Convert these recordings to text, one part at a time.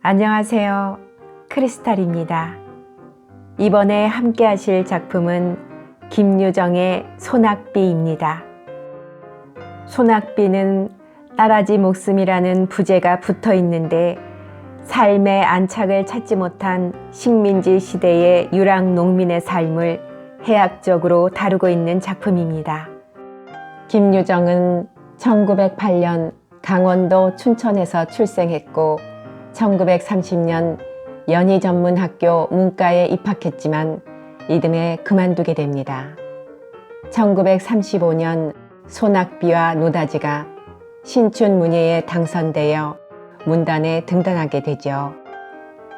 안녕하세요. 크리스탈입니다. 이번에 함께 하실 작품은 김유정의 소낙비입니다. 소낙비는 딸아지 목숨이라는 부제가 붙어 있는데 삶의 안착을 찾지 못한 식민지 시대의 유랑 농민의 삶을 해학적으로 다루고 있는 작품입니다. 김유정은 1908년 강원도 춘천에서 출생했고 1930년 연희전문학교 문과에 입학했지만 이듬해 그만두게 됩니다. 1935년 소낙비와 노다지가 신춘문예에 당선되어 문단에 등단하게 되죠.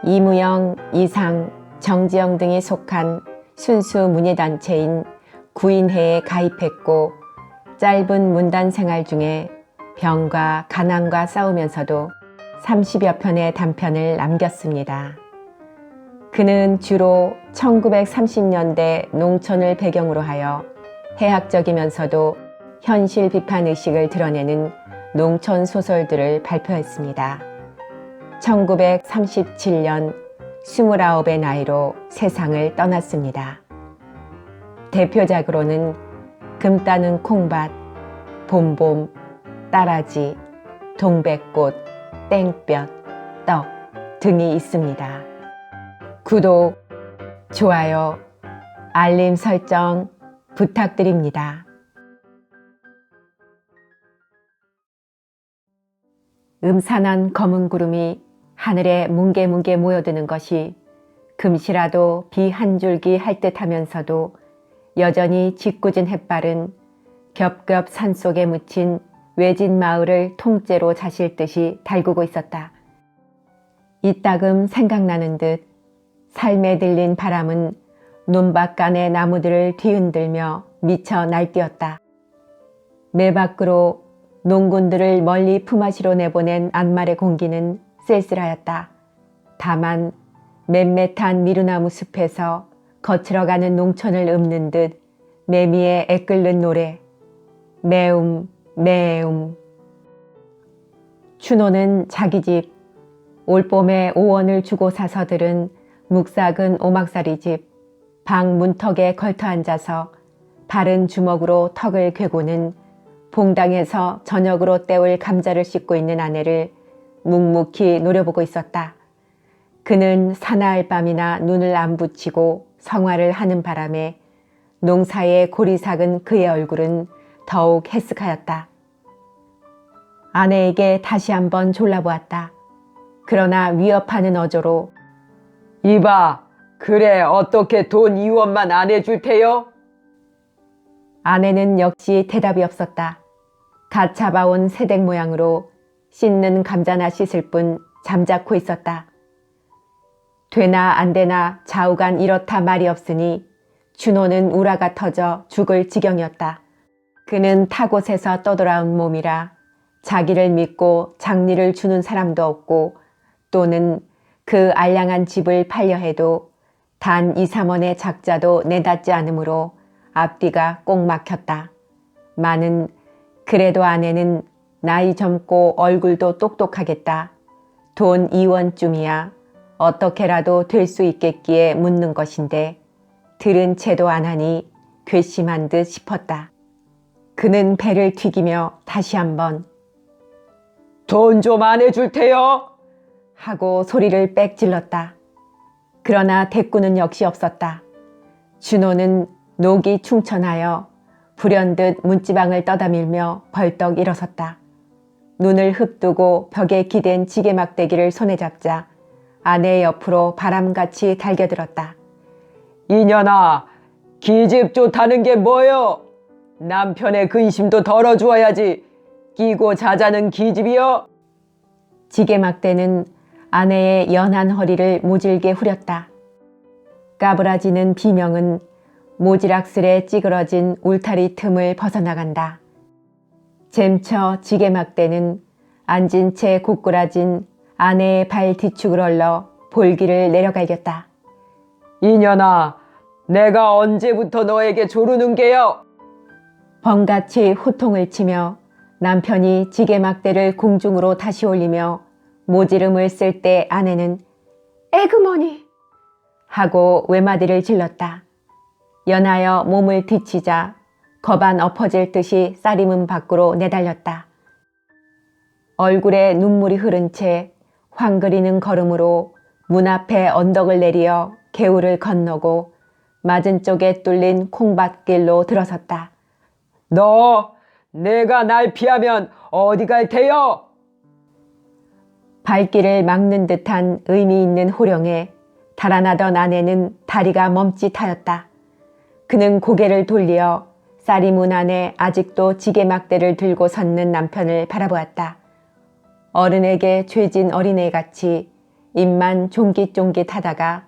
이무영, 이상, 정지영 등이 속한 순수 문예단체인 구인회에 가입했고 짧은 문단 생활 중에 병과 가난과 싸우면서도 30여 편의 단편을 남겼습니다. 그는 주로 1930년대 농촌을 배경으로 하여 해학적이면서도 현실 비판 의식을 드러내는 농촌 소설들을 발표했습니다. 1937년 29의 나이로 세상을 떠났습니다. 대표작으로는 금 따는 콩밭, 봄봄, 딸아지, 동백꽃, 땡볕, 떡 등이 있습니다. 구독, 좋아요, 알림 설정 부탁드립니다. 음산한 검은 구름이 하늘에 뭉게뭉게 모여드는 것이 금시라도 비 한 줄기 할 듯 하면서도 여전히 짓궂은 햇발은 겹겹 산속에 묻힌 외진 마을을 통째로 자실 듯이 달구고 있었다. 이따금 생각나는 듯 삶에 들린 바람은 논밭간의 나무들을 뒤흔들며 미쳐 날뛰었다. 매 밖으로 농군들을 멀리 품앗이로 내보낸 안말의 공기는 쓸쓸하였다. 다만 맷맷한 미루나무 숲에서 거칠어가는 농촌을 읊는 듯 매미의 애끓는 노래 매움 매움. 춘호는 자기 집 올봄에 5원을 주고 사서 들은 묵삭은 오막살이 집 방 문턱에 걸터 앉아서 바른 주먹으로 턱을 괴고는 봉당에서 저녁으로 때울 감자를 씻고 있는 아내를 묵묵히 노려보고 있었다. 그는 사나흘 밤이나 눈을 안 붙이고 성화를 하는 바람에 농사에 골이 삭은 그의 얼굴은 더욱 해쓱하였다. 아내에게 다시 한번 졸라보았다. 그러나 위협하는 어조로 이봐, 그래 어떻게 돈 2원만 안 해줄 테요? 아내는 역시 대답이 없었다. 갓 잡아온 새댁 모양으로 씻는 감자나 씻을 뿐 잠자코 있었다. 되나 안 되나 좌우간 이렇다 말이 없으니 춘호는 우라가 터져 죽을 지경이었다. 그는 타곳에서 떠돌아온 몸이라 자기를 믿고 장리를 주는 사람도 없고 또는 그 알량한 집을 팔려 해도 단 2, 3원의 작자도 내닫지 않으므로 앞뒤가 꼭 막혔다. 마는 그래도 아내는 나이 젊고 얼굴도 똑똑하겠다. 돈 2원쯤이야 어떻게라도 될 수 있겠기에 묻는 것인데 들은 채도 안 하니 괘씸한 듯 싶었다. 그는 배를 튀기며 다시 한번 돈 좀 안 해줄 테요? 하고 소리를 빽 질렀다. 그러나 대꾸는 역시 없었다. 준호는 녹이 충천하여 불현듯 문지방을 떠다밀며 벌떡 일어섰다. 눈을 흡뜨고 벽에 기댄 지게막대기를 손에 잡자 아내의 옆으로 바람같이 달겨들었다. 이년아, 기집 좋다는 게 뭐요? 남편의 근심도 덜어주어야지. 끼고 자자는 기집이요? 지게막대는 아내의 연한 허리를 모질게 후렸다. 까부라지는 비명은 모지락슬에 찌그러진 울타리 틈을 벗어나간다. 잼쳐 지게막대는 앉은 채 고꾸라진 아내의 발 뒤축을 얼러 볼기를 내려갈겼다. 이년아, 내가 언제부터 너에게 조르는 게요? 번같이 호통을 치며 남편이 지게막대를 공중으로 다시 올리며 모지름을 쓸 때 아내는 에그머니 하고 외마디를 질렀다. 연하여 몸을 뒤치자 거반 엎어질 듯이 쌀이문 밖으로 내달렸다. 얼굴에 눈물이 흐른 채 황그리는 걸음으로 문 앞에 언덕을 내리어 개울을 건너고 맞은 쪽에 뚫린 콩밭길로 들어섰다. 너 내가 날 피하면 어디 갈 테요? 발길을 막는 듯한 의미 있는 호령에 달아나던 아내는 다리가 멈칫하였다. 그는 고개를 돌려 쌀이문 안에 아직도 지게막대를 들고 섰는 남편을 바라보았다. 어른에게 죄진 어린애같이 입만 쫑깃쫑깃하다가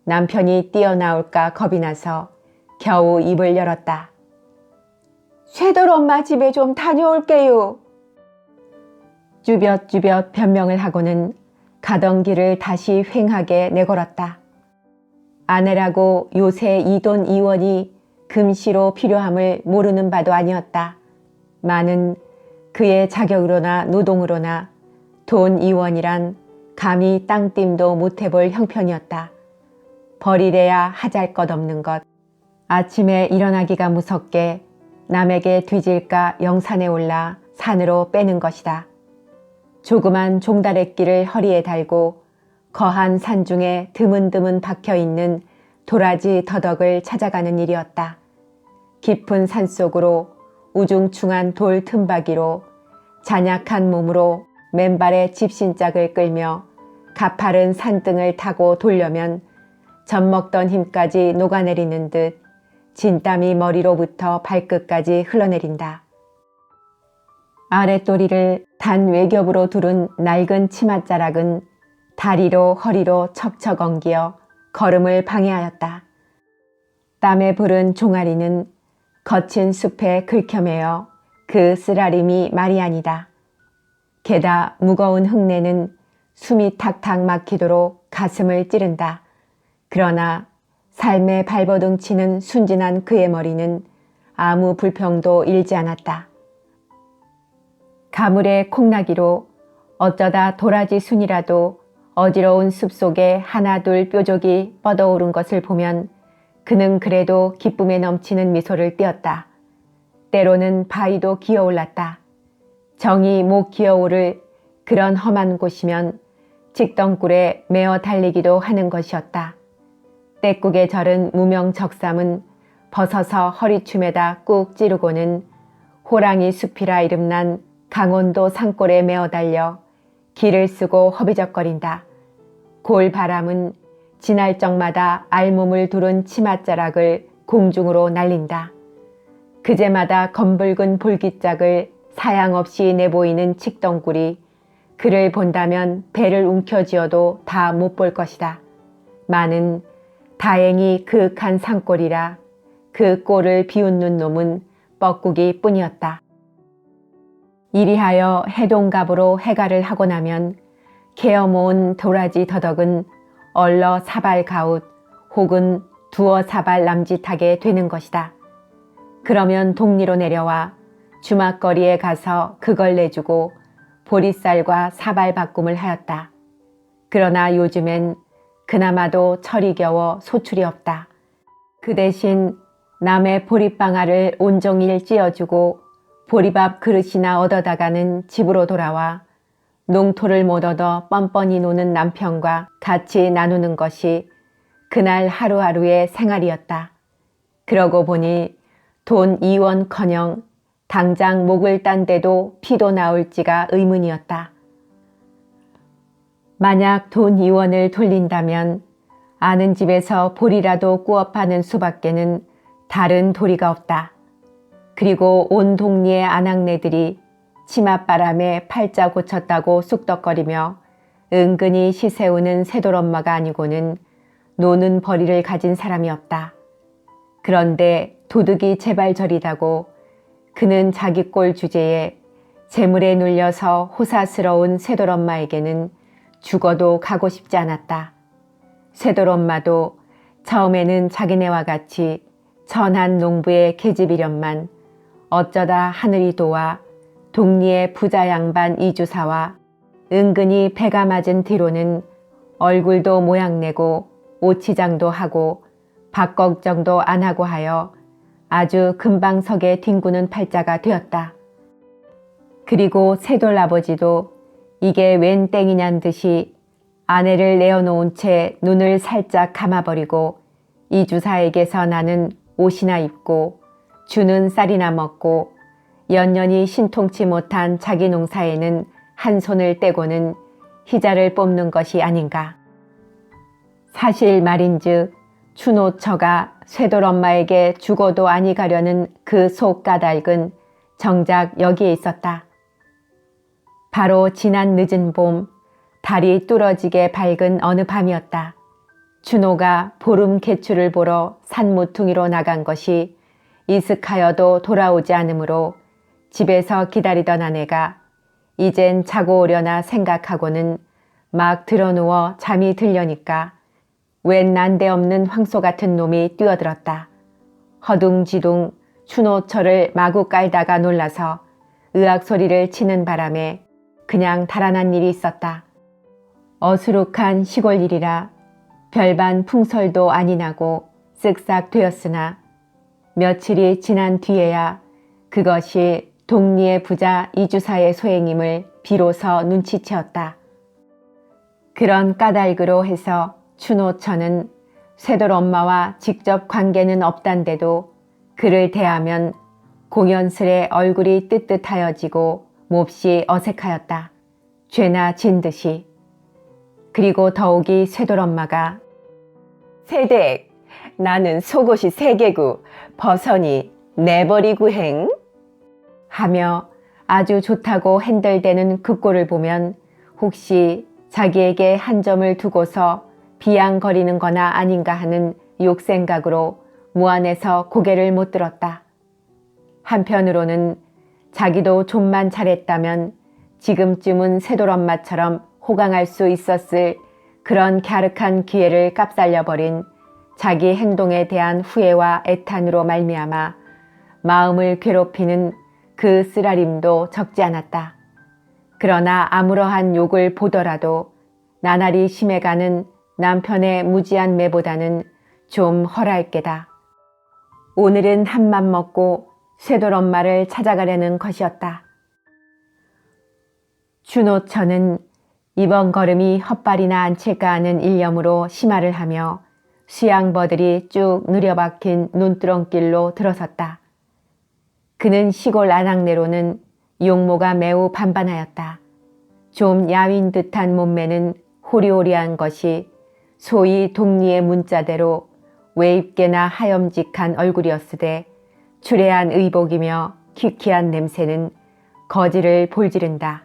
남편이 뛰어나올까 겁이 나서 겨우 입을 열었다. 쇠돌 엄마 집에 좀 다녀올게요. 쭈뼛쭈뼛 변명을 하고는 가던 길을 다시 휑하게 내걸었다. 아내라고 요새 이 돈 이원이 금시로 필요함을 모르는 바도 아니었다. 많은 그의 자격으로나 노동으로나 돈 이원이란 감히 땅띵도 못해볼 형편이었다. 버리래야 하잘것없는 것. 아침에 일어나기가 무섭게 남에게 뒤질까 영산에 올라 산으로 빼는 것이다. 조그만 종다래끼를 허리에 달고 거한 산중에 드문드문 박혀있는 도라지 더덕을 찾아가는 일이었다. 깊은 산속으로 우중충한 돌 틈바기로 잔약한 몸으로 맨발에 집신짝을 끌며 가파른 산등을 타고 돌려면 젖먹던 힘까지 녹아내리는 듯 진땀이 머리로부터 발끝까지 흘러내린다. 아랫도리를 단 외겹으로 두른 낡은 치맛자락은 다리로 허리로 척척 엉기어 걸음을 방해하였다. 땀에 부른 종아리는 거친 숲에 긁혀매어 그 쓰라림이 말이 아니다. 게다 무거운 흙내는 숨이 탁탁 막히도록 가슴을 찌른다. 그러나 삶의 발버둥 치는 순진한 그의 머리는 아무 불평도 일지 않았다. 가물의 콩나기로 어쩌다 도라지 순이라도 어지러운 숲속에 하나둘 뾰족이 뻗어오른 것을 보면 그는 그래도 기쁨에 넘치는 미소를 띄었다. 때로는 바위도 기어올랐다. 정이 못 기어오를 그런 험한 곳이면 직덩굴에 메어 달리기도 하는 것이었다. 떼국에 절은 무명 적삼은 벗어서 허리춤에다 꾹 찌르고는 호랑이 숲이라 이름난 강원도 산골에 메어 달려 길을 쓰고 허비적거린다. 골바람은 지날 적마다 알몸을 두른 치맛자락을 공중으로 날린다. 그제마다 검붉은 볼기짝을 사양없이 내보이는 칡덩굴이 그를 본다면 배를 움켜쥐어도 다 못 볼 것이다. 많은 다행히 그윽한 산골이라 그 꼴을 비웃는 놈은 뻐꾸기 뿐이었다. 이리하여 해동갑으로 해가를 하고 나면 개어 모은 도라지 더덕은 얼러 사발 가웃 혹은 두어 사발 남짓하게 되는 것이다. 그러면 동리로 내려와 주막거리에 가서 그걸 내주고 보리쌀과 사발 바꿈을 하였다. 그러나 요즘엔 그나마도 철이 겨워 소출이 없다. 그 대신 남의 보리방아를 온종일 찧어주고 보리밥 그릇이나 얻어다가는 집으로 돌아와 농토를 못 얻어 뻔뻔히 노는 남편과 같이 나누는 것이 그날 하루하루의 생활이었다. 그러고 보니 돈 2원커녕 당장 목을 딴 데도 피도 나올지가 의문이었다. 만약 돈 2원을 돌린다면 아는 집에서 보리라도 꾸어 파는 수밖에는 다른 도리가 없다. 그리고 온 동리의 아낙네들이 치맛바람에 팔자 고쳤다고 쑥덕거리며 은근히 시세우는 새돌엄마가 아니고는 노는 벌이를 가진 사람이 없다. 그런데 도둑이 제발 저리다고 그는 자기 꼴 주제에 재물에 눌려서 호사스러운 새돌엄마에게는 죽어도 가고 싶지 않았다. 새돌엄마도 처음에는 자기네와 같이 천한 농부의 계집이련만 어쩌다 하늘이 도와 동리의 부자 양반 이주사와 은근히 배가 맞은 뒤로는 얼굴도 모양내고 오치장도 하고 밥 걱정도 안 하고 하여 아주 금방석에 뒹구는 팔자가 되었다. 그리고 새돌 아버지도 이게 웬 땡이냔 듯이 아내를 내어놓은 채 눈을 살짝 감아버리고 이 주사에게서 나는 옷이나 입고 주는 쌀이나 먹고 연년이 신통치 못한 자기 농사에는 한 손을 떼고는 희자를 뽑는 것이 아닌가. 사실 말인즉 춘호처가 쇠돌 엄마에게 죽어도 아니 가려는 그 속 까닭은 정작 여기에 있었다. 바로 지난 늦은 봄 달이 뚫어지게 밝은 어느 밤이었다. 춘호가 보름 개출을 보러 산모퉁이로 나간 것이 이슥하여도 돌아오지 않으므로 집에서 기다리던 아내가 이젠 자고 오려나 생각하고는 막 드러누워 잠이 들려니까 웬 난데없는 황소 같은 놈이 뛰어들었다. 허둥지둥 춘호처를 마구 깔다가 놀라서 으악 소리를 치는 바람에 그냥 달아난 일이 있었다. 어수룩한 시골 일이라 별반 풍설도 아니 나고 쓱싹 되었으나 며칠이 지난 뒤에야 그것이 동리의 부자 이주사의 소행임을 비로소 눈치채었다. 그런 까닭으로 해서 춘호처는 쇠돌 엄마와 직접 관계는 없단데도 그를 대하면 공연스레 얼굴이 뜨뜻하여지고 몹시 어색하였다. 죄나 진 듯이. 그리고 더욱이 쇠돌 엄마가 세댁, 나는 속옷이 3개구 버선이 내버리구 행 하며 아주 좋다고 핸들대는 그 꼴을 보면 혹시 자기에게 한 점을 두고서 비양거리는 거나 아닌가 하는 욕생각으로 무안해서 고개를 못 들었다. 한편으로는 자기도 좀만 잘했다면 지금쯤은 쇠돌 엄마처럼 호강할 수 있었을 그런 갸륵한 기회를 깝살려버린 자기 행동에 대한 후회와 애탄으로 말미암아 마음을 괴롭히는 그 쓰라림도 적지 않았다. 그러나 아무러한 욕을 보더라도 나날이 심해가는 남편의 무지한 매보다는 좀 헐할 게다. 오늘은 한맘 먹고 쇠돌 엄마를 찾아가려는 것이었다. 춘호처는 이번 걸음이 헛발이나 안 칠까 하는 일념으로 심화를 하며 수양버들이 쭉 느려박힌 눈두렁길로 들어섰다. 그는 시골 안악내로는 용모가 매우 반반하였다. 좀 야윈 듯한 몸매는 호리호리한 것이 소위 동리의 문자대로 외입게나 하염직한 얼굴이었으되 추레한 의복이며 퀴퀴한 냄새는 거지를 볼지른다.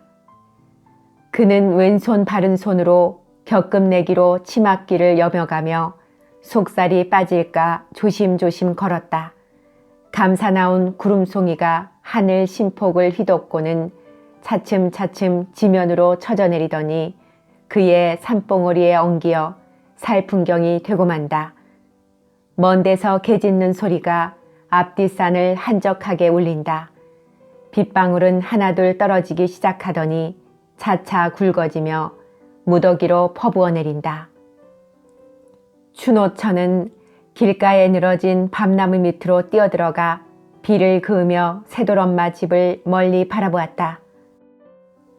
그는 왼손 바른손으로 격금내기로 치맛길을 여며가며 속살이 빠질까 조심조심 걸었다. 감사 나온 구름송이가 하늘 신폭을 휘덮고는 차츰차츰 지면으로 처져내리더니 그의 산봉우리에 엉기어 살풍경이 되고 만다. 먼 데서 개 짖는 소리가 앞뒷산을 한적하게 울린다. 빗방울은 하나둘 떨어지기 시작하더니 차차 굵어지며 무더기로 퍼부어 내린다. 춘호처는 길가에 늘어진 밤나무 밑으로 뛰어들어가 비를 그으며 쇠돌 엄마 집을 멀리 바라보았다.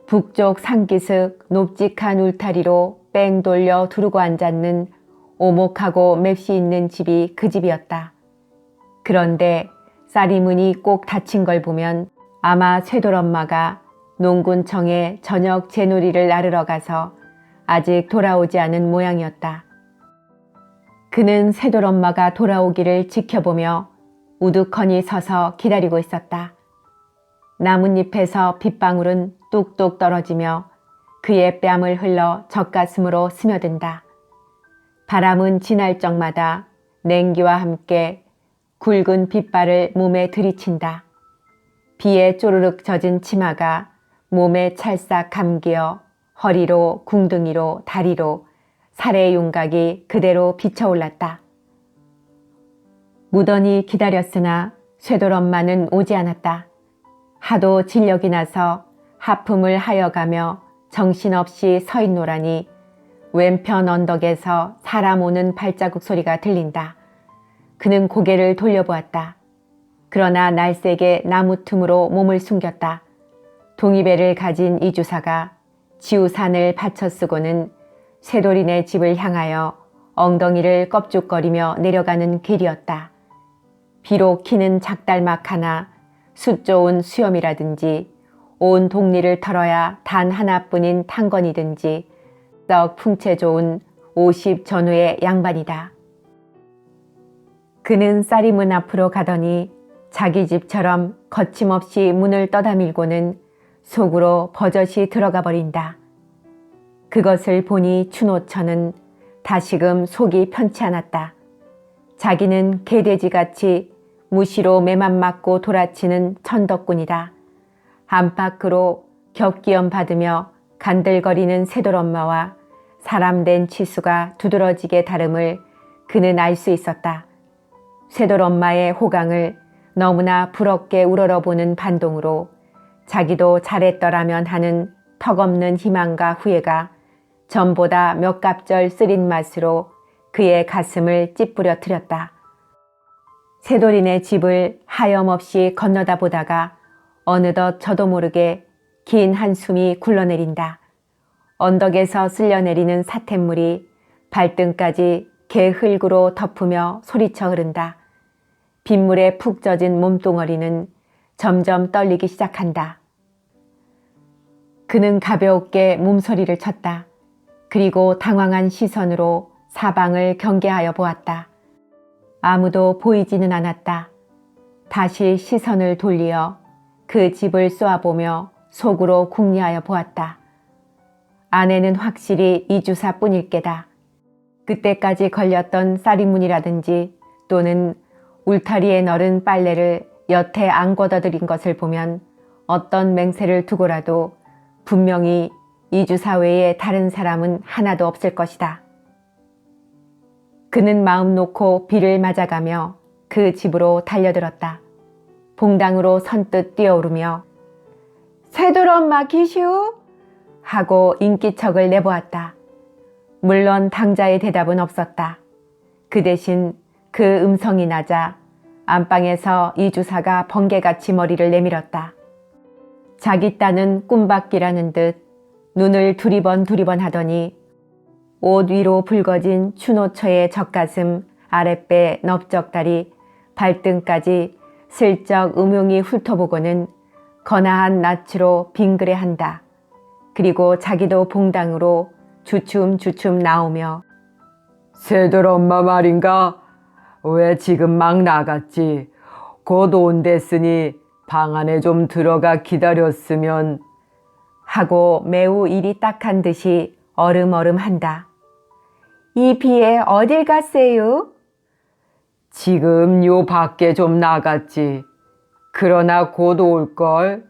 북쪽 산기슭 높직한 울타리로 뺑 돌려 두르고 앉았는 오목하고 맵시 있는 집이 그 집이었다. 그런데 쌀이 문이 꼭 닫힌 걸 보면 아마 쇠돌 엄마가 농군청에 저녁 제놀이를 나르러 가서 아직 돌아오지 않은 모양이었다. 그는 쇠돌 엄마가 돌아오기를 지켜보며 우두커니 서서 기다리고 있었다. 나뭇잎에서 빗방울은 뚝뚝 떨어지며 그의 뺨을 흘러 젖가슴으로 스며든다. 바람은 지날 적마다 냉기와 함께 굵은 빗발을 몸에 들이친다. 비에 쪼르륵 젖은 치마가 몸에 찰싹 감기어 허리로 궁둥이로 다리로 살의 윤곽이 그대로 비쳐올랐다. 무던히 기다렸으나 쇠돌 엄마는 오지 않았다. 하도 진력이 나서 하품을 하여가며 정신없이 서 있노라니 왼편 언덕에서 사람 오는 발자국 소리가 들린다. 그는 고개를 돌려보았다. 그러나 날쌔게 나무 틈으로 몸을 숨겼다. 동이배를 가진 이주사가 지우산을 받쳐 쓰고는 쇠돌이네 집을 향하여 엉덩이를 껍죽거리며 내려가는 길이었다. 비록 키는 작달막 하나, 숫 좋은 수염이라든지 온 동리를 털어야 단 하나뿐인 탕건이든지 썩 풍채 좋은 50 전후의 양반이다. 그는 쌀이문 앞으로 가더니 자기 집처럼 거침없이 문을 떠다밀고는 속으로 버젓이 들어가 버린다. 그것을 보니 춘호처는 다시금 속이 편치 않았다. 자기는 개돼지같이 무시로 매만 맞고 돌아치는 천덕꾼이다. 안팎으로 격기염 받으며 간들거리는 새돌엄마와 사람된 치수가 두드러지게 다름을 그는 알 수 있었다. 새돌엄마의 호강을 너무나 부럽게 우러러보는 반동으로 자기도 잘했더라면 하는 턱없는 희망과 후회가 전보다 몇 갑절 쓰린 맛으로 그의 가슴을 찌푸려뜨렸다. 새돌이네 집을 하염없이 건너다 보다가 어느덧 저도 모르게 긴 한숨이 굴러내린다. 언덕에서 쓸려내리는 사태물이 발등까지 개흙으로 덮으며 소리쳐 흐른다. 빗물에 푹 젖은 몸뚱어리는 점점 떨리기 시작한다. 그는 가볍게 몸소리를 쳤다. 그리고 당황한 시선으로 사방을 경계하여 보았다. 아무도 보이지는 않았다. 다시 시선을 돌리어 그 집을 쏘아보며 속으로 궁리하여 보았다. 아내는 확실히 이주사뿐일 게다. 그때까지 걸렸던 쌀이문이라든지 또는 울타리에 널은 빨래를 여태 안 걷어들인 것을 보면 어떤 맹세를 두고라도 분명히 이주사 외에 다른 사람은 하나도 없을 것이다. 그는 마음 놓고 비를 맞아가며 그 집으로 달려들었다. 봉당으로 선뜻 뛰어오르며 새돌엄마 기시우? 하고 인기척을 내보았다. 물론 당자의 대답은 없었다. 그 대신 그 음성이 나자 안방에서 이주사가 번개같이 머리를 내밀었다. 자기 딴은 꿈밖이라는 듯 눈을 두리번 하더니 옷 위로 붉어진 춘호처의 젖가슴, 아랫배, 넓적다리, 발등까지 슬쩍 음흉히 훑어보고는 거나한 낯으로 빙그레한다. 그리고 자기도 봉당으로 주춤주춤 나오며 새돌엄마 말인가? 왜 지금 막 나갔지? 곧 온댔으니 방 안에 좀 들어가 기다렸으면 하고 매우 일이 딱한 듯이 얼음얼음한다. 이 비에 어딜 갔세요? 지금 요 밖에 좀 나갔지. 그러나 곧 올걸.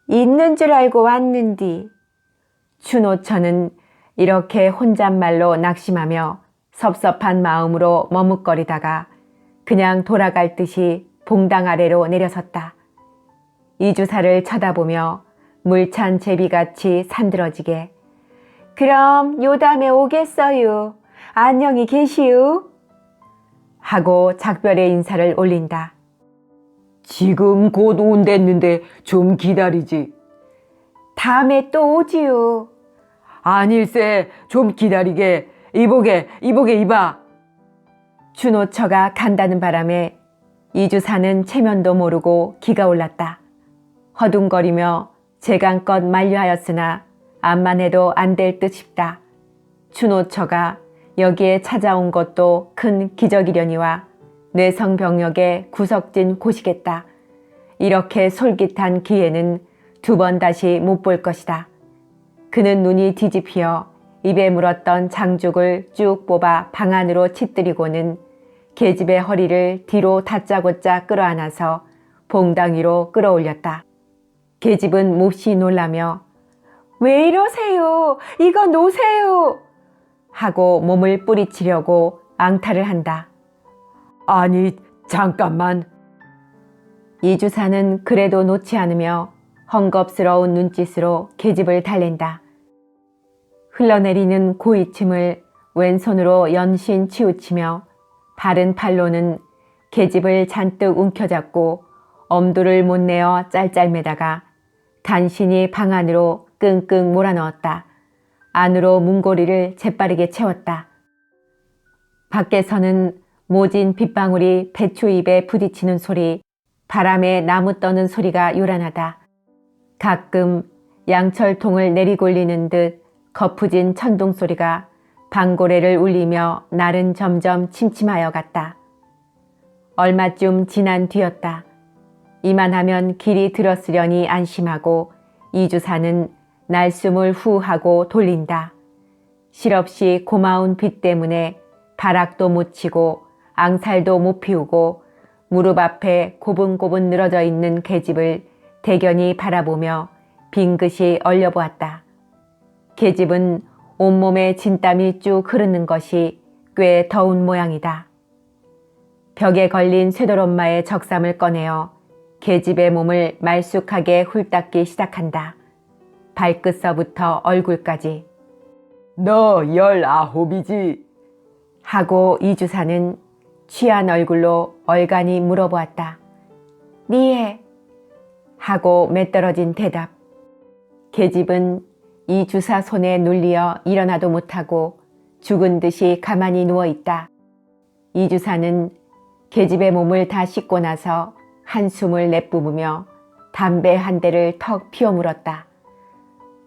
있는 줄 알고 왔는디. 춘호처는 이렇게 혼잣말로 낙심하며 섭섭한 마음으로 머뭇거리다가 그냥 돌아갈 듯이 봉당 아래로 내려섰다. 이주사를 쳐다보며 물찬 제비같이 산들어지게 그럼 요담에 오겠어요. 안녕히 계시오. 하고 작별의 인사를 올린다. 지금 곧 온댔는데 좀 기다리지. 다음에 또 오지요. 아닐세, 좀 기다리게. 이보게 이봐. 춘호처가 간다는 바람에 이주사는 체면도 모르고 기가 올랐다. 허둥거리며 재간껏 만류하였으나 암만 해도 안 될 듯 싶다. 춘호처가 여기에 찾아온 것도 큰 기적이려니와 뇌성병력의 구석진 곳이겠다. 이렇게 솔깃한 기회는 두 번 다시 못 볼 것이다. 그는 눈이 뒤집혀 입에 물었던 장죽을 쭉 뽑아 방 안으로 치뜨리고는 계집의 허리를 뒤로 다짜고짜 끌어안아서 봉당 위로 끌어올렸다. 계집은 몹시 놀라며 왜 이러세요? 이거 놓으세요! 하고 몸을 뿌리치려고 앙탈을 한다. 아니, 잠깐만. 이주사는 그래도 놓지 않으며 헝겁스러운 눈짓으로 계집을 달랜다. 흘러내리는 고이침을 왼손으로 연신 치우치며 바른 팔로는 계집을 잔뜩 움켜잡고 엄두를 못 내어 짤짤매다가 간신히 방 안으로 끙끙 몰아넣었다. 안으로 문고리를 재빠르게 채웠다. 밖에서는 모진 빗방울이 배추잎에 부딪히는 소리, 바람에 나무 떠는 소리가 요란하다. 가끔 양철통을 내리골리는 듯 거푸진 천둥 소리가 방고래를 울리며 날은 점점 침침하여 갔다. 얼마쯤 지난 뒤였다. 이만하면 길이 들었으려니 안심하고 이주사는 날숨을 후 하고 돌린다. 실없이 고마운 빚 때문에 다락도 못 치고 앙살도 못 피우고 무릎 앞에 고분고분 늘어져 있는 계집을 대견히 바라보며 빙긋이 얼려보았다. 계집은 온몸에 진땀이 쭉 흐르는 것이 꽤 더운 모양이다. 벽에 걸린 쇠돌엄마의 적삼을 꺼내어 계집의 몸을 말쑥하게 훑닦기 시작한다. 발끝서부터 얼굴까지. 너 19이지? 하고 이주사는 취한 얼굴로 얼간히 물어보았다. 니에? 하고 매떨어진 대답. 계집은 이주사 손에 눌리어 일어나도 못하고 죽은 듯이 가만히 누워있다. 이주사는 계집의 몸을 다 씻고 나서 한숨을 내뿜으며 담배 한 대를 턱 피워 물었다.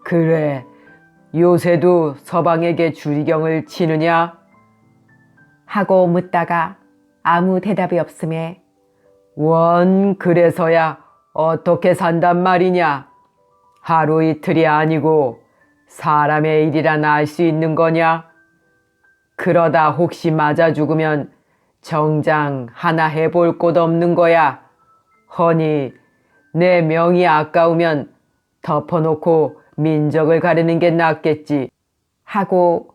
그래, 요새도 서방에게 주리경을 치느냐? 하고 묻다가 아무 대답이 없음에 원, 그래서야 어떻게 산단 말이냐? 하루 이틀이 아니고 사람의 일이라 알 수 있는 거냐? 그러다 혹시 맞아 죽으면 정장 하나 해볼 곳 없는 거야. 허니 내 명이 아까우면 덮어놓고 민적을 가르는 게 낫겠지. 하고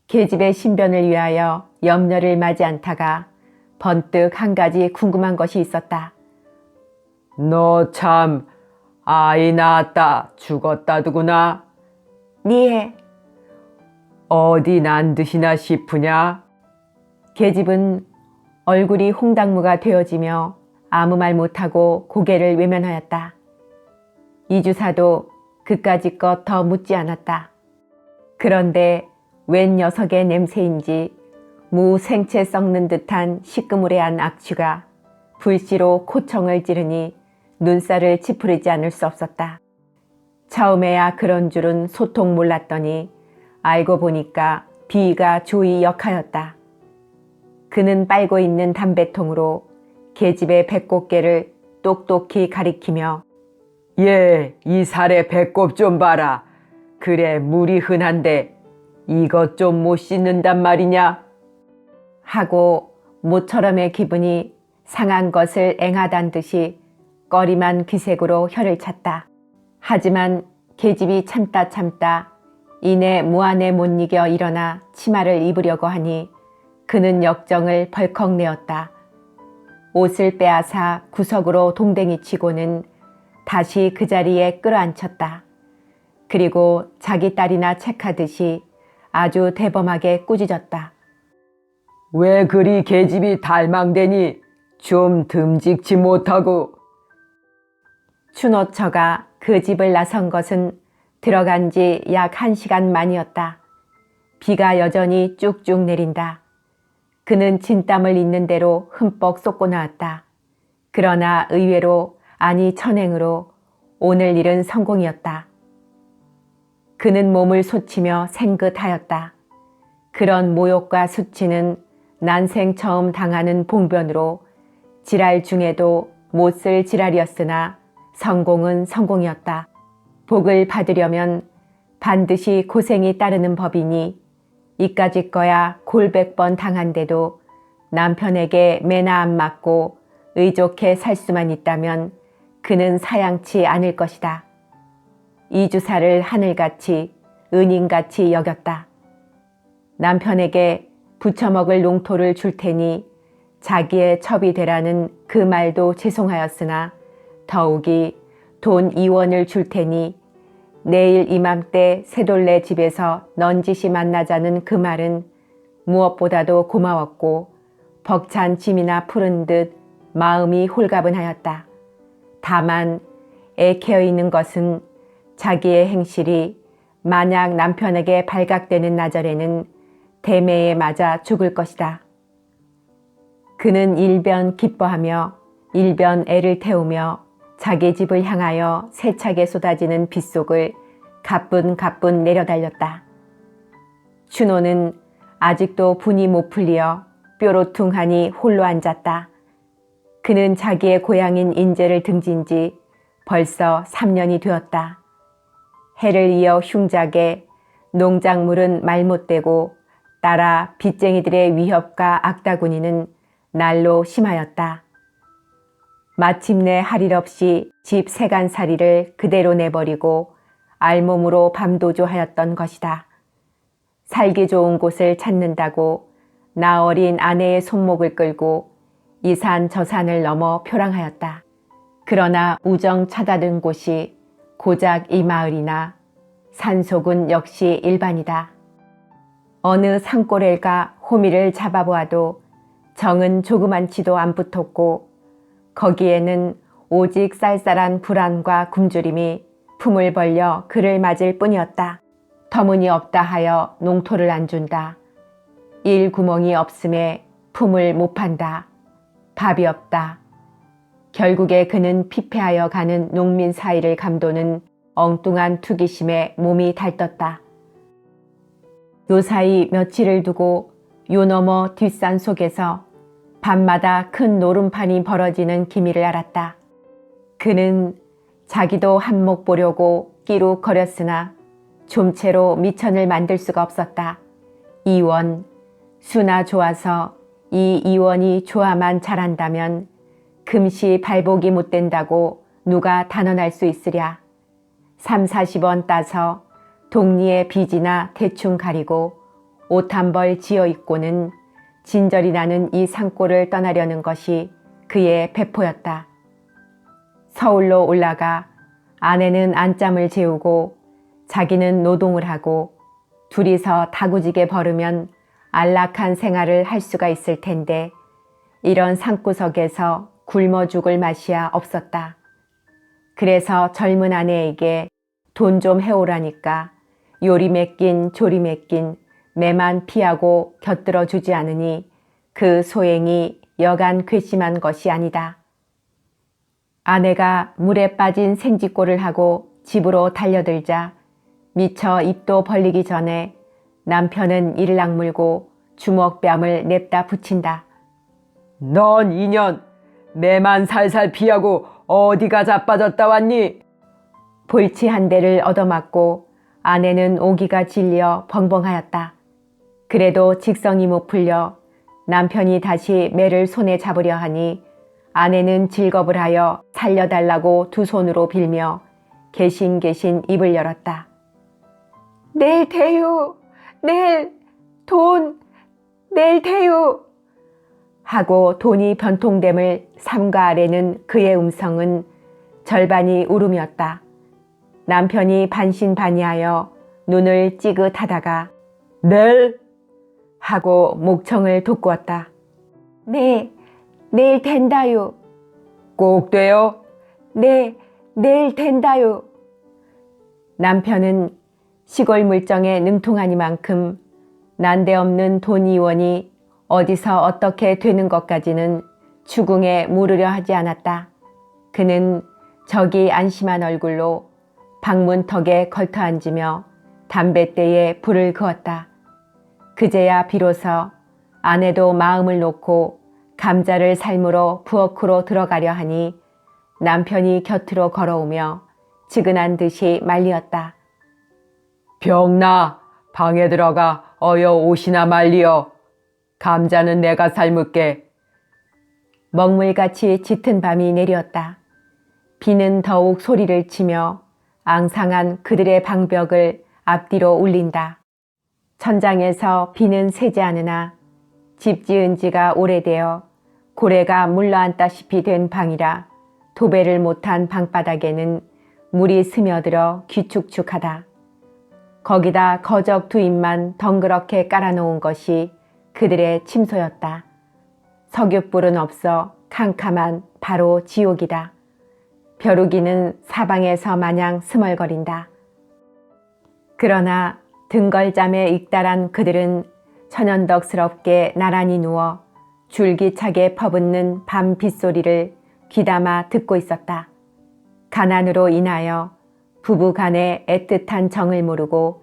계집의 신변을 위하여 염려를 마지 않다가 번뜩 한 가지 궁금한 것이 있었다. 너 참 아이 낳았다 죽었다두구나. 니에? 어디 난 듯이나 싶으냐? 계집은 얼굴이 홍당무가 되어지며 아무 말 못하고 고개를 외면하였다. 이주사도 그까짓것 더 묻지 않았다. 그런데 웬 녀석의 냄새인지 무생채 썩는 듯한 시끄무레한 악취가 불씨로 코청을 찌르니 눈살을 찌푸리지 않을 수 없었다. 처음에야 그런 줄은 소통 몰랐더니 알고 보니까 비위가 조이 역하였다. 그는 빨고 있는 담배통으로 계집의 배꼽깨를 똑똑히 가리키며 예, 이 살의 배꼽 좀 봐라. 그래, 물이 흔한데 이것 좀 못 씻는단 말이냐? 하고 모처럼의 기분이 상한 것을 앵하단 듯이 꺼리만 기색으로 혀를 찼다. 하지만 계집이 참다 이내 무안에 못 이겨 일어나 치마를 입으려고 하니 그는 역정을 벌컥 내었다. 옷을 빼앗아 구석으로 동댕이 치고는 다시 그 자리에 끌어앉혔다. 그리고 자기 딸이나 책하듯이 아주 대범하게 꾸짖었다. 왜 그리 계집이 달망대니 좀 듬직지 못하고. 춘호처가 그 집을 나선 것은 들어간 지 약 1시간 만이었다. 비가 여전히 쭉쭉 내린다. 그는 진땀을 있는 대로 흠뻑 쏟고 나왔다. 그러나 의외로 아니 천행으로 오늘 일은 성공이었다. 그는 몸을 솟치며 생긋하였다. 그런 모욕과 수치는 난생 처음 당하는 봉변으로 지랄 중에도 못쓸 지랄이었으나 성공은 성공이었다. 복을 받으려면 반드시 고생이 따르는 법이니 이까짓 거야 골백번 당한데도 남편에게 매나 안 맞고 의족해 살 수만 있다면 그는 사양치 않을 것이다. 이주사를 하늘같이 은인같이 여겼다. 남편에게 부쳐먹을 농토를 줄 테니 자기의 첩이 되라는 그 말도 죄송하였으나 더욱이 돈 2원을 줄 테니 내일 이맘때 새돌레 집에서 넌지시 만나자는 그 말은 무엇보다도 고마웠고 벅찬 짐이나 푸른 듯 마음이 홀가분하였다. 다만 애캐어 있는 것은 자기의 행실이 만약 남편에게 발각되는 나절에는 대매에 맞아 죽을 것이다. 그는 일변 기뻐하며 일변 애를 태우며 자기 집을 향하여 세차게 쏟아지는 빗속을 가뿐가뿐 내려달렸다. 춘호는 아직도 분이 못 풀리어 뾰로퉁하니 홀로 앉았다. 그는 자기의 고향인 인제를 등진 지 벌써 3년이 되었다. 해를 이어 흉작에 농작물은 말 못되고 따라 빚쟁이들의 위협과 악다구니는 날로 심하였다. 마침내 할 일 없이 집 세간살이를 그대로 내버리고 알몸으로 밤도주하였던 것이다. 살기 좋은 곳을 찾는다고 나 어린 아내의 손목을 끌고 이 산 저 산을 넘어 표랑하였다. 그러나 우정 찾아든 곳이 고작 이 마을이나 산속은 역시 일반이다. 어느 산골엘가 호미를 잡아보아도 정은 조그만치도 안 붙었고 거기에는 오직 쌀쌀한 불안과 굶주림이 품을 벌려 그를 맞을 뿐이었다. 터무니없다 하여 농토를 안 준다. 일 구멍이 없음에 품을 못 판다. 밥이 없다. 결국에 그는 피폐하여 가는 농민 사이를 감도는 엉뚱한 투기심에 몸이 달떴다. 요사이 며칠을 두고 요 너머 뒷산 속에서 밤마다 큰 노름판이 벌어지는 기미를 알았다. 그는 자기도 한몫 보려고 끼룩거렸으나 좀채로 미천을 만들 수가 없었다. 이원, 수나 좋아서 이 이원이 좋아만 잘한다면 금시 발복이 못 된다고 누가 단언할 수 있으랴. 30-40원 따서 동리의 빚이나 대충 가리고 옷 한 벌 지어 입고는 진절이 나는 이 산골을 떠나려는 것이 그의 배포였다. 서울로 올라가 아내는 안짬을 재우고 자기는 노동을 하고 둘이서 다구지게 벌으면 안락한 생활을 할 수가 있을 텐데 이런 산구석에서 굶어 죽을 맛이야 없었다. 그래서 젊은 아내에게 돈 좀 해오라니까 요리 맡긴 조리 맡긴 매만 피하고 곁들어 주지 않으니 그 소행이 여간 괘씸한 것이 아니다. 아내가 물에 빠진 생쥐꼴을 하고 집으로 달려들자 미처 입도 벌리기 전에 남편은 이를 악물고 주먹뺨을 냅다 붙인다. 넌 인연 매만 살살 피하고 어디가 자빠졌다 왔니? 볼치 한 대를 얻어맞고 아내는 오기가 질려 벙벙하였다. 그래도 직성이 못 풀려 남편이 다시 매를 손에 잡으려 하니 아내는 질겁을 하여 살려달라고 두 손으로 빌며 개신개신 입을 열었다. 내일 대유, 내일 돈, 내일 대유 하고 돈이 변통됨을 삼가 아래는 그의 음성은 절반이 울음이었다. 남편이 반신반의하여 눈을 찌긋하다가 내일? 하고 목청을 돋구었다. 네, 내일 된다요. 꼭 돼요? 네, 내일 된다요. 남편은 시골 물정에 능통하니만큼 난데없는 돈 2원이 어디서 어떻게 되는 것까지는 추궁에 물으려 하지 않았다. 그는 저기 안심한 얼굴로 방문턱에 걸터앉으며 담뱃대에 불을 그었다. 그제야 비로소 아내도 마음을 놓고 감자를 삶으러 부엌으로 들어가려 하니 남편이 곁으로 걸어오며 지근한 듯이 말리었다. 병나 방에 들어가 어여 옷이나 말리어. 감자는 내가 삶을게. 먹물같이 짙은 밤이 내렸다. 비는 더욱 소리를 치며 앙상한 그들의 방벽을 앞뒤로 울린다. 천장에서 비는 새지 않으나 집 지은 지가 오래되어 고래가 물러앉다시피 된 방이라 도배를 못한 방바닥에는 물이 스며들어 귀축축하다. 거기다 거적 두 입만 덩그렇게 깔아놓은 것이 그들의 침소였다. 석유불은 없어 캄캄한 바로 지옥이다. 벼루기는 사방에서 마냥 스멀거린다. 그러나 등걸잠에 익달한 그들은 천연덕스럽게 나란히 누워 줄기차게 퍼붓는 밤 빗소리를 귀담아 듣고 있었다. 가난으로 인하여 부부 간의 애틋한 정을 모르고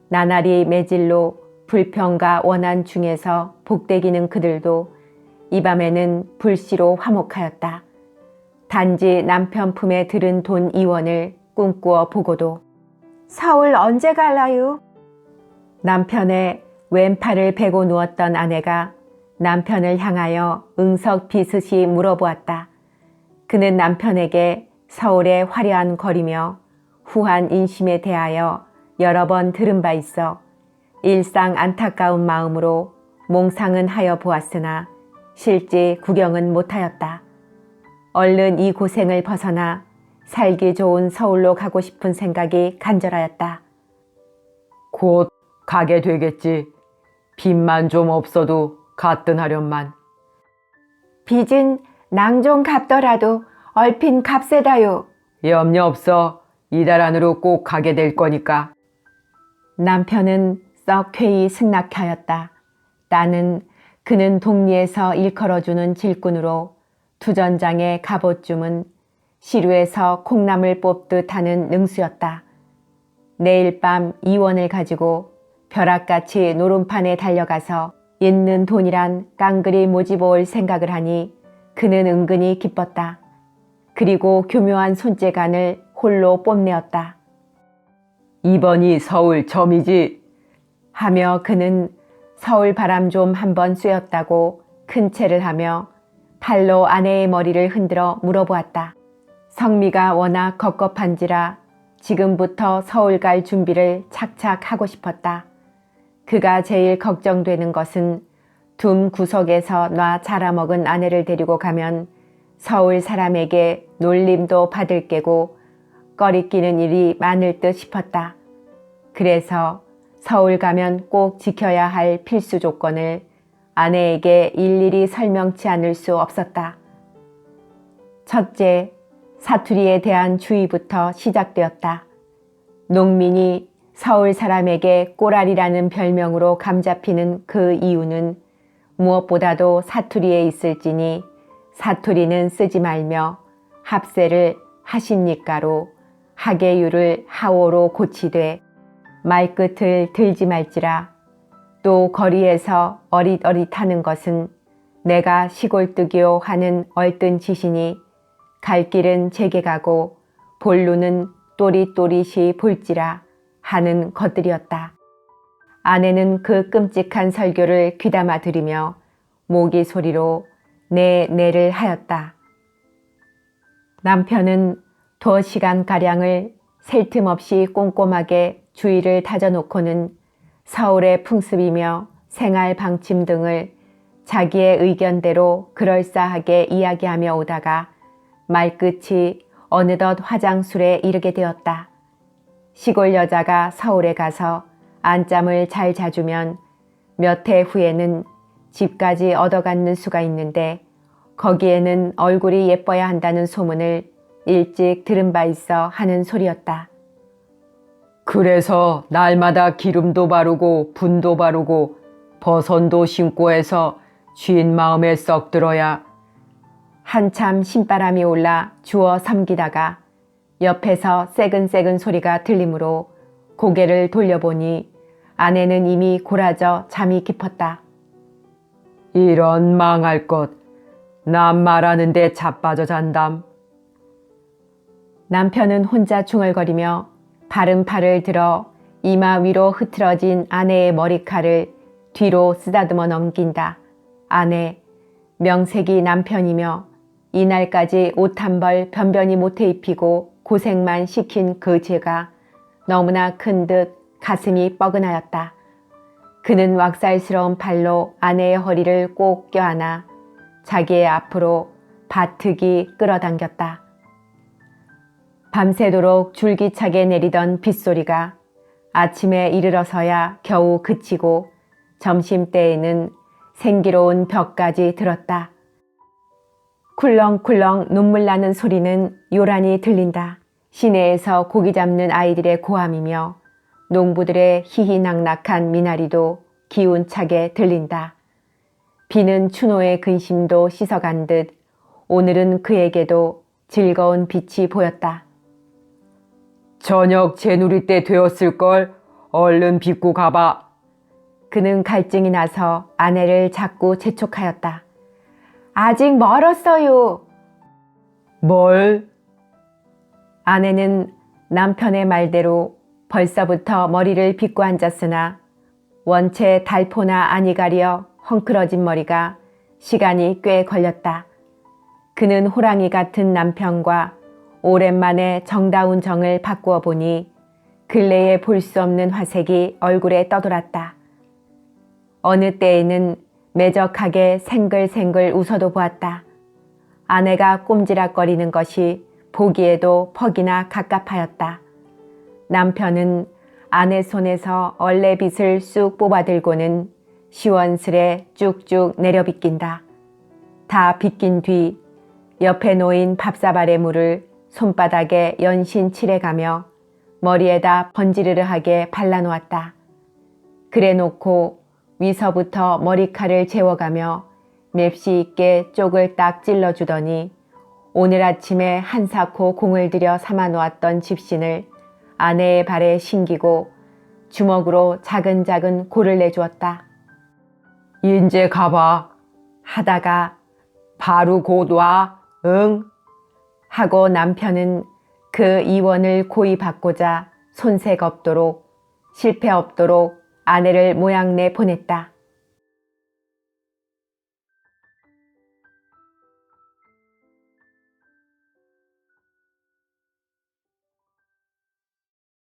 나날이 매질로 불평과 원한 중에서 복대기는 그들도 이 밤에는 불시로 화목하였다. 단지 남편 품에 들은 돈 2원을 꿈꾸어 보고도 서울 언제 갈라요? 남편의 왼팔을 베고 누웠던 아내가 남편을 향하여 응석비슷이 물어보았다. 그는 남편에게 서울의 화려한 거리며 후한 인심에 대하여 여러 번 들은 바 있어 일상 안타까운 마음으로 몽상은 하여 보았으나 실제 구경은 못하였다. 얼른 이 고생을 벗어나 살기 좋은 서울로 가고 싶은 생각이 간절하였다. 곧 가게 되겠지. 빚만 좀 없어도 가뜩하련만. 빚은 낭종 갚더라도 얼핀 값세다요. 염려 없어. 이달 안으로 꼭 가게 될 거니까. 남편은 썩 쾌히 승낙하였다. 나는 그는 동리에서 일컬어주는 질꾼으로 투전장의 갑옷줌은 시루에서 콩나물 뽑듯 하는 능수였다. 내일 밤 2원을 가지고 벼락같이 노름판에 달려가서 있는 돈이란 깡그리 모집어올 생각을 하니 그는 은근히 기뻤다. 그리고 교묘한 손재간을 홀로 뽐내었다. 이번이 서울 점이지. 하며 그는 서울 바람 좀 한번 쐬었다고 큰 체를 하며 팔로 아내의 머리를 흔들어 물어보았다. 성미가 워낙 겁겁한지라 지금부터 서울 갈 준비를 착착 하고 싶었다. 그가 제일 걱정되는 것은 둠 구석에서 놔 자라먹은 아내를 데리고 가면 서울 사람에게 놀림도 받을 게고 꺼리끼는 일이 많을 듯 싶었다. 그래서 서울 가면 꼭 지켜야 할 필수 조건을 아내에게 일일이 설명치 않을 수 없었다. 첫째, 사투리에 대한 주의부터 시작되었다. 농민이 서울 사람에게 꼬라리라는 별명으로 감잡히는 그 이유는 무엇보다도 사투리에 있을지니 사투리는 쓰지 말며 합세를 하십니까로 하계유를 하오로 고치되 말끝을 들지 말지라. 또 거리에서 어릿어릿하는 것은 내가 시골뜨기요 하는 얼뜬 지신이 갈 길은 제게 가고 볼루는 또릿또릿이 볼지라 하는 것들이었다. 아내는 그 끔찍한 설교를 귀담아 들으며 모기 소리로 네를 하였다. 남편은 2시간가량을 셀 틈 없이 꼼꼼하게 주의를 다져놓고는 서울의 풍습이며 생활 방침 등을 자기의 의견대로 그럴싸하게 이야기하며 오다가 말끝이 어느덧 화장술에 이르게 되었다. 시골 여자가 서울에 가서 안짬을 잘 자주면 몇 해 후에는 집까지 얻어갖는 수가 있는데 거기에는 얼굴이 예뻐야 한다는 소문을 일찍 들은 바 있어 하는 소리였다. 그래서 날마다 기름도 바르고 분도 바르고 버선도 신고 해서 쉰 마음에 썩 들어야. 한참 신바람이 올라 주워 삼기다가 옆에서 새근새근 소리가 들리므로 고개를 돌려보니 아내는 이미 고라져 잠이 깊었다. 이런 망할 것. 남 말하는데 자빠져 잔담. 남편은 혼자 중얼거리며 바른 팔을 들어 이마 위로 흐트러진 아내의 머리칼을 뒤로 쓰다듬어 넘긴다. 아내, 명색이 남편이며 이날까지 옷 한 벌 변변히 못해 입히고 고생만 시킨 그 죄가 너무나 큰 듯 가슴이 뻐근하였다. 그는 왁살스러운 팔로 아내의 허리를 꼭 껴안아 자기의 앞으로 바트기 끌어당겼다. 밤새도록 줄기차게 내리던 빗소리가 아침에 이르러서야 겨우 그치고 점심때에는 생기로운 벽까지 들었다. 쿨렁쿨렁 눈물 나는 소리는 요란히 들린다. 시내에서 고기 잡는 아이들의 고함이며 농부들의 희희낙낙한 미나리도 기운차게 들린다. 비는 추노의 근심도 씻어간 듯 오늘은 그에게도 즐거운 빛이 보였다. 저녁 재누리 때 되었을걸. 얼른 빚고 가봐. 그는 갈증이 나서 아내를 자꾸 재촉하였다. 아직 멀었어요. 뭘? 아내는 남편의 말대로 벌써부터 머리를 빗고 앉았으나 원체 달포나 안이 가려 헝클어진 머리가 시간이 꽤 걸렸다. 그는 호랑이 같은 남편과 오랜만에 정다운 정을 바꾸어 보니 근래에 볼 수 없는 화색이 얼굴에 떠돌았다. 어느 때에는 매적하게 생글생글 웃어도 보았다. 아내가 꼼지락거리는 것이 보기에도 퍽이나 갑갑하였다. 남편은 아내 손에서 얼레빗을 쑥 뽑아들고는 시원스레 쭉쭉 내려 빗긴다. 다 빗긴 뒤 옆에 놓인 밥사발의 물을 손바닥에 연신 칠해가며 머리에다 번지르르하게 발라놓았다. 그래 놓고 위서부터 머리칼을 재워가며 맵시 있게 쪽을 딱 찔러주더니 오늘 아침에 한사코 공을 들여 삼아놓았던 집신을 아내의 발에 신기고 주먹으로 자근자근 골을 내주었다. 인제 가봐. 하다가 바로 곧 와. 응? 하고 남편은 그 이원을 고이 받고자 손색 없도록 실패 없도록 아내를 모양내 보냈다.